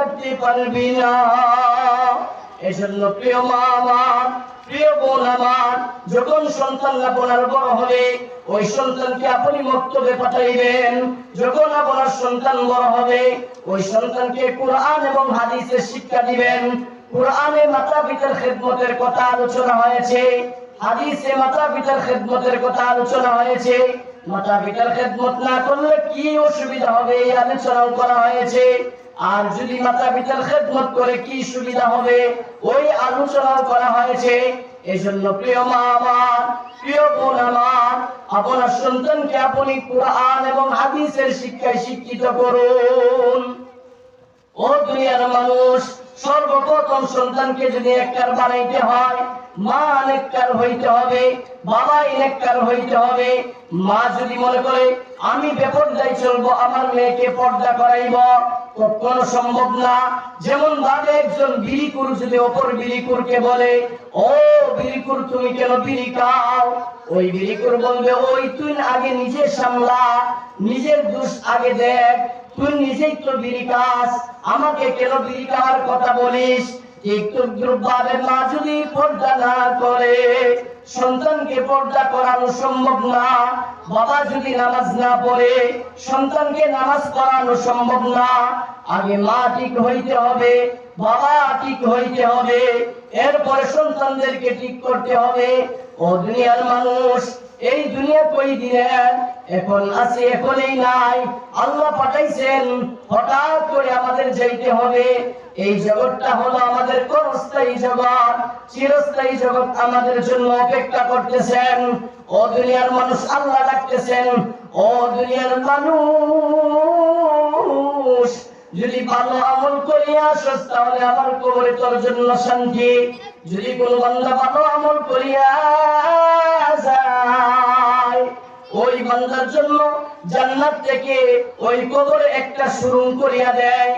রাখতে পারবি না। এজন্য প্রিয় মা আমার, প্রিয় বোন আমার, যখন সন্তান আপনার বড় হবে ওই সন্তানকে আপনি মক্তবে পাঠাইবেন। যখন আপনার সন্তান বড় হবে ওই সন্তানকে কোরআন এবং হাদিসের শিক্ষা দিবেন। কোরআনে মাতা পিতার খেদমতের কথা আলোচনা হয়েছে, হাদিসে মাতা পিতার খেদমতের কথা আলোচনা হয়েছে। মাতা পিতার খেদমত না করলে কি অসুবিধা হবে এই আলোচনাও করা হয়েছে। আর যদি মাতা পিতার খেদমত করে কি সুবিধা হবে ওই আলোচনাও করা হয়েছে। এই জন্য প্রিয় মা আমার, প্রিয় বোন আমার, আপনার সন্তানকে আপনি কোরআন এবং হাদিসের শিক্ষায় শিক্ষিত করুন। ও দুনিয়ার মানুষ, সর্বপ্রথম সন্তানকে যদি নেককার বানাইতে হয় মা নেককার হইতে হবে, বাবা নেককার হইতে হবে। মা যদি মনে করে আমি বেপরদায় চলবো, আমার মেয়েকে পর্দা করাইব, কখনো সম্ভব না। যেমন ভাবে একজন বিড়িকুর যদি অপর বিড়িকুরকে বলে, ও বিড়িকুর তুমি কেন বিড়ি খাও, ওই বিড়িকুর বলবে, ওই তুই আগে নিজে সামলা, নিজের দোষ আগে দেখ, তুই নিজেই তো বিড়ি খাস, আমাকে কেন বিড়ি খাওয়ার কথা বলিস। একটু দ্রব্যের মা যদি পর্দা না করে সন্তানকে পর্দা করানো সম্ভব না। বাবা যদি নামাজ না পড়ে সন্তানকে নামাজ পড়ানো সম্ভব না। আগে মা ঠিক হইতে হবে, বাবা ঠিক হইতে হবে, এরপরে সন্তানদেরকে ঠিক করতে হবে। ও দুনিয়ার মানুষ, এই দুনিয়া কই দিলেন, এখন আছে এখনই নাই। আল্লাহ পাঠাইছেন, হঠাৎ করে আমাদের যাইতে হবে। এই জগৎটা হলো আমাদের ক্ষণস্থায়ী জগৎ, চিরস্থায়ী জগৎ আমাদের জন্য অপেক্ষা করতেছেন। ও দুনিয়ার মানুষ, আল্লাহ ডাকতেছেন, ও দুনিয়ার মানুষ, যদি ভালো আমল করিয়া আসস তাহলে আমার কবরে তোর জন্য শান্তি। যদি কোনো বান্দা ভালো আমল করিয়া যায় ওই বান্দার জন্য জান্নাত থেকে ওই কবরে একটা সুরুং করিয়া দেয়।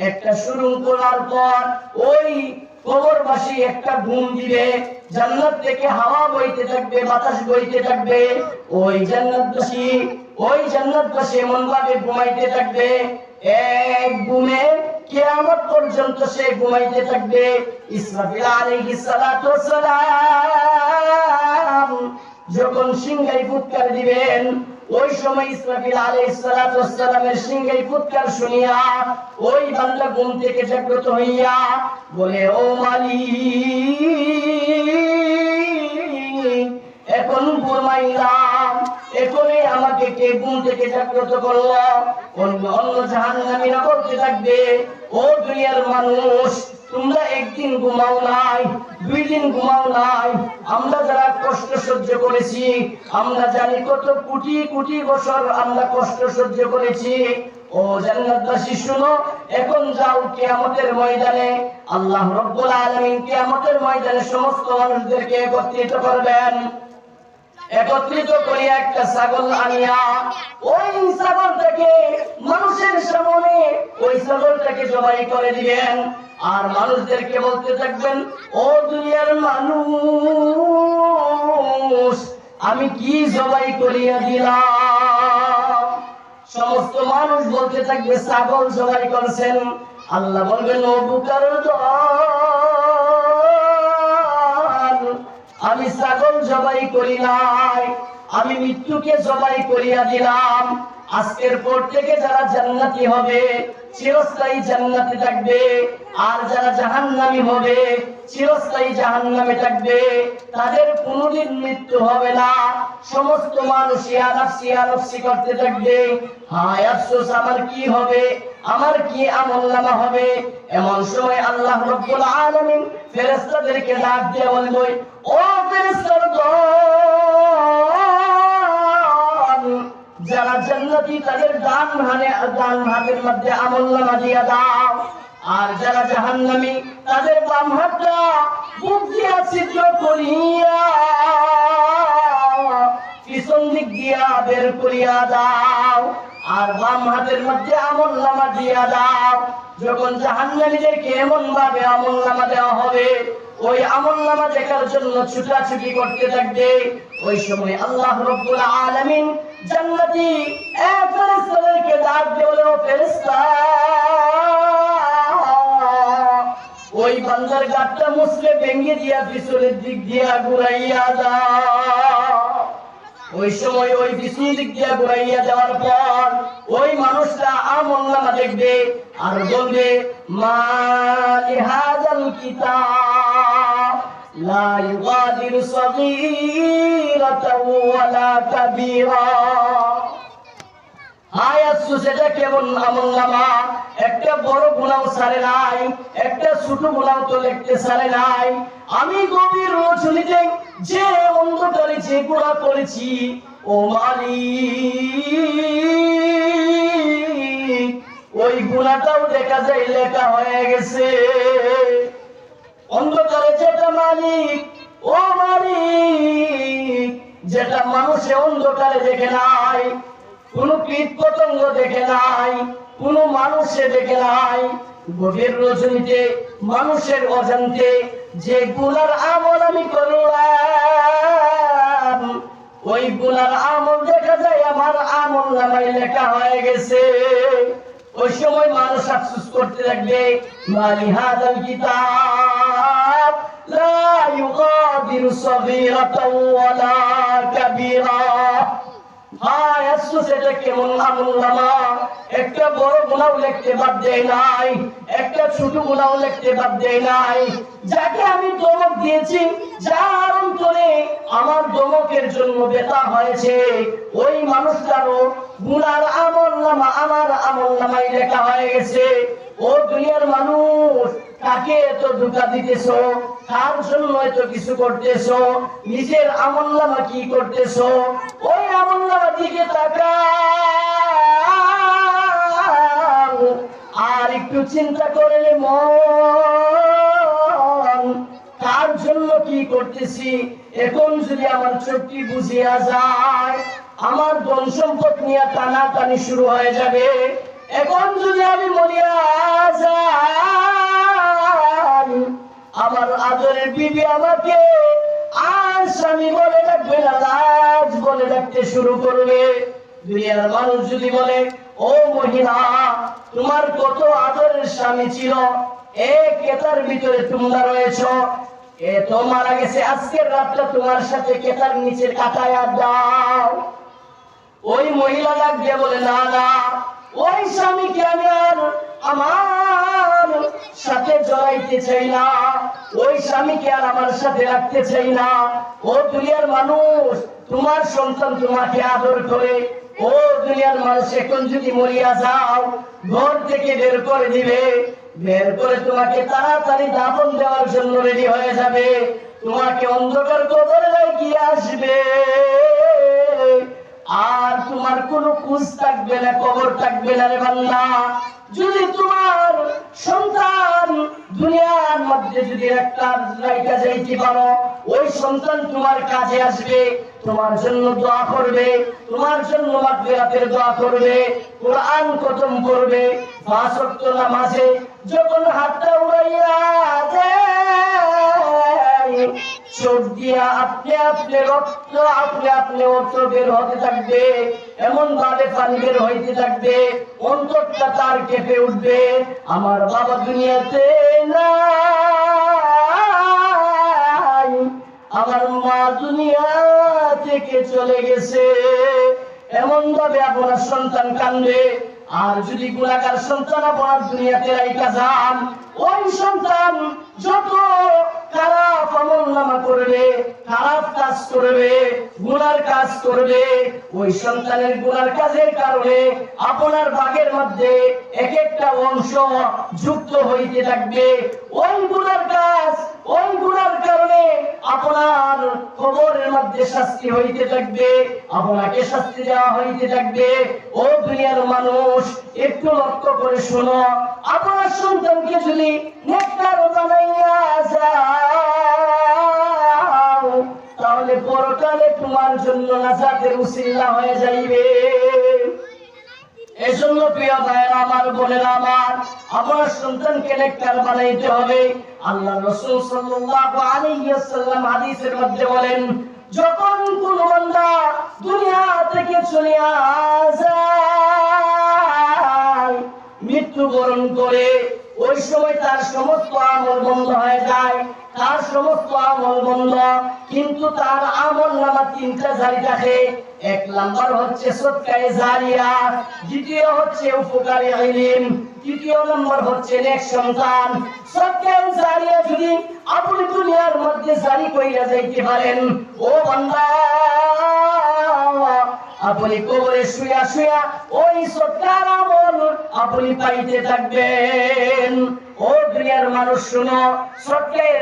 একটা সুরুং করার পর ওই কবরবাসী একটা ঘুম দিবে, জান্নাত থেকে হাওয়া বইতে থাকবে, বাতাস বইতে থাকবে। ওই জান্নাতবাসী এমন ভাবে ঘুমাইতে থাকবে, এক ঘুমে কিয়ামত পর্যন্ত সে ঘুমাইতে থাকবে। ইসরাফিল আলাইহিস সালাতু ওয়াস সালাম যখন সিংহাই ফুৎকার দিবেন, ওই সময় ইসরাফিল আলাইহিস সালাতু ওয়াস সালামের সিংহাই ফুৎকার শুনিয়া ওই বান্দা ঘুম থেকে জাগ্রত হইয়া বলে, ও মালিক, এখন ঘুমাইলাম, এখনই আমাকে কে ঘুম থেকে জাগ্রত করলো। অন্য জাহান্নামীরা বলতে থাকবে, ও দুনিয়ার মানুষ, তোমরা একদিন ঘুমাও নাই, 2 দিন ঘুমাও নাই, আমরা যারা কষ্ট সহ্য করেছি আমরা জানি কত কোটি কোটি বছর আমরা কষ্ট সহ্য করেছি। ও জান্নাতবাসী শুনো, এখন যাও কিয়ামতের ময়দানে। আল্লাহ রাব্বুল আলামিন কিয়ামতের ময়দানে সমস্ত মানুষদেরকে একত্রিত করবেন। একত্রিত করিয়া একটা ছাগল আনিয়া ওই ছাগলটাকে মানুষের সামনে ওই ছাগলটাকে জবাই করে দিবেন। আর মানুষদেরকে বলতে থাকবেন, ও দুনিয়ার মানুষ, আমি কি জবাই করিয়া দিলাম। সমস্ত মানুষ বলতে থাকবে, ছাগল জবাই করছেন। আল্লাহ বলবেন, ও বুকার দল, আমি ছাগল জবাই করি নাই, আমি মৃত্যুকে জবাই করিয়া দিলাম। আজকের পর থেকে যারা জান্নাতি হবে চিরস্থায়ী জান্নাতে থাকবে, আর যারা জাহান্নামী হবে চিরস্থায়ী জাহান্নামে থাকবে। তাদের কোনোদিন মৃত্যু হবে না। সমস্ত মানুষ ইয়া নাফসি করতে থাকবে, হায় আফসোস, আমার কি হবে, আমার কি আমলনামা হবে। এমন সময় আল্লাহ রাব্বুল আলামিন ফেরেশতাদেরকে ডাক দিয়ে বলবে, ও ফেরেশতার দল, যারা জান্নাতি তাদের ডান হাতের মধ্যে আমলনামা দিয়া দাও, আর যারা জাহান্নামী তাদের বাম হাতটা বুক দিয়া ছিদ্র করিয়া পিছন দিক দিয়া বের করিয়া দাও, আর বাম হাতের মধ্যে আমলনামা দিয়া দাও। যখন জাহান্নামীদেরকে এমন ভাবে আমলনামা দেওয়া হবে, ওই আমলনামা দেখার জন্য ছুটাছুটি করতে থাকবে। ওই সময় আল্লাহ রাব্বুল আলামিন জান্নাতি এক ফেরেশতাকে ডাক দিয়ে বলে, ও ফেরেশতা, ওই বান্দার গাঁটটা মুছলে ভেঙে দিয়া পিছনের দিক দিয়া ঘুরাইয়া দাও। ওই সময় ওই পিছন দিক দিয়া ঘুরাইয়া যাওয়ার পর ওই মানুষটা আমলনামা দেখবে আর বলবে মা লিহাযাল কিতাব লা ইউগাদিরু সগীরাতাও ওয়ালা কাবীরা। সেটা কেমন আমলনামা? একটা বড় গুনাহ ছাড়ে নাই, একটা ছোট গুনাহ তো লিখতে ছাড়ে নাই। আমি গভীর রজনীতে যে অন্ধকারে যে গুনাহ করেছি, ও মালিক ওই গুনাহটাও দেখা যায় লেখা হয়ে গেছে। অন্ধকারে যেটা মালিক, ও মালিক যেটা মানুষে অন্ধকারে দেখে নাই, কোন কীট পতঙ্গ দেখে নাই, কোন মানুষে দেখে নাই, গভীর রজনীতে মানুষের অজান্তে যে গুনার আমল আমি করলাম, ওই গুনার আমল দেখা যায় আমার আমল নামায় লেখা হয়ে গেছে। ওই সময় মানুষ আফসোস করতে লাগবে মা লিহাযাল কিতাব লা ইউগাদিরু সগীরাতাও ওয়ালা কাবীরা। সেটা কেমন আমলনামা? একটা বড় গুনাহ লিখতে বাদ দেয় নাই, একটা ছোট গুনাহ লিখতে বাদ দেয় নাই। যাকে আমি ধমক দিয়েছি, যার অন্তরে আমার ধমকের জন্য ব্যথা হয়েছে, ওই মানুষটারও গুনার আমলনামা আমার আমলনামায় লেখা হয়ে গেছে। ও দুনিয়ার মানুষ, কাকে এত ধোঁকা দিতেছো? কার জন্য এত কিছু করতেছো? নিজের আমলনামা কি করতেছো? ওই আমলনামার দিকে তাকাও আর একটু চিন্তা করলে মন, কার জন্য কি করতেছি? এখন যদি আমার চোখটি বুঝিয়া যায়, আমার ধন সম্পদ নিয়ে টানাটানি শুরু হয়ে যাবে। এখন যদি আমি মরিয়া যাই, আমার আদরের বিবি আমাকে আর স্বামী বলে ডাকবে না, লাজ বলে ডাকতে শুরু করবে। দুনিয়ার মানুষ যদি বলে ও মহিলা, তোমার কত আদরের স্বামী ছিল, এক কেতার ভিতরে তোমরা রয়েছ, এ তো মারা গেছে, আজকের রাতটা তোমার সাথে কেতার নিচের কাটায়া দাও। ওই মহিলা ডাক দিয়ে বলে না না, ওই স্বামীকে আমি আর আমার সাথে জড়াইতে চাই না, ওই স্বামীকে আর আমার সাথে রাখতে চাই না। ও দুনিয়ার মানুষ, তোমার সন্তান তোমাকে আদর করে। ও দুনিয়ার মানুষ, এখন যদি মরিয়া যাও, ঘর থেকে বের করে দিবে, বের করে তোমাকে তাড়াতাড়ি দাফন দেওয়ার জন্য রেডি হয়ে যাবে। তোমাকে অন্ধকার কবরে লাগিয়ে আসবে, আর তোমার কোনো খোঁজ থাকবে না, কবর থাকবে না রে বান্দা। যদি তোমার সন্তান দুনিয়ার মধ্যে যদি একটা জায়গা যাইতে পারো, ওই সন্তান তোমার কাজে আসবে, তোমার জন্য দোয়া করবে, তোমার জন্য মাগফিরাতের দোয়া করবে, কোরআন খতম করবে, 5 ওয়াক্ত নামাজে যখন হাতটা উড়াইয়া দেয়, চোখ দিয়া আপনি আপনি রক্ত আপনি আপনি অর্থ বের হতে থাকবে, এমন ভাবে পানি বের হইতে থাকবে, অন্তরটা তার কেঁপে উঠবে, আমার বাবা দুনিয়াতে নাই, আমার মা দুনিয়া থেকে চলে গেছে। এমন ভাবে আপনার সন্তান কান্দবে। আর যদি গুনাহগার সন্তান আপনার দুনিয়াতে রাইখা যান, ওই সন্তান যত খারাপ আমলনামা করবে, খারাপ কাজ করবে, গুনার কাজ করবে, ওই সন্তানের গুনার কাজের কারণে আপনার ভাগের মধ্যে এক একটা অংশ যুক্ত হইতে থাকবে। ওই গুনার কাজ, ওই গুনার কারণে আপনার কবরের মধ্যে শাস্তি হইতে থাকবে, আপনাকে শাস্তি দেওয়া হইতে থাকবে। ও দুনিয়ার মানুষ, একটু লক্ষ্য করে শোনো, আপনার সন্তানকে যদি নেককার বানাইয়া যাও, তাহলে পরকালে তোমার জন্য নাজাতের উসিলা হয়ে যাইবে। এজন্য প্রিয় ভাইয়েরা আমার, বোনেরা আমার, আপনার সন্তানকে নেককার বানাইতে হবে। আল্লাহ রাসূল সাল্লাল্লাহু আলাইহি ওয়াসাল্লাম হাদিসের মধ্যে বলেন, যখন কোন বান্দা দুনিয়া থেকে চলে যায়, মৃত্যুবরণ করে, ওই সময় তার তার সমস্ত আমল বন্ধ হয়ে যায়, তার সমস্ত আমল বন্ধ। কিন্তু তার আমল নামা তিনটা জারি থাকে। এক নাম্বার হচ্ছে সদকায়ে জারিয়া, দ্বিতীয় হচ্ছে উপকারী ইলম, তৃতীয় নম্বর হচ্ছে নেক সন্তান। সদকায়ে জারিয়া যদি আপনি দুনিয়ার মধ্যে জারি কইরা যাইতে পারেন, ও বান্দা, আপনি কবরে শুয়া শুয়া ওই সদকার আমল আপনি পাইতে থাকবেন। ও দুনিয়ার মানুষ শুনো, সদকায়ে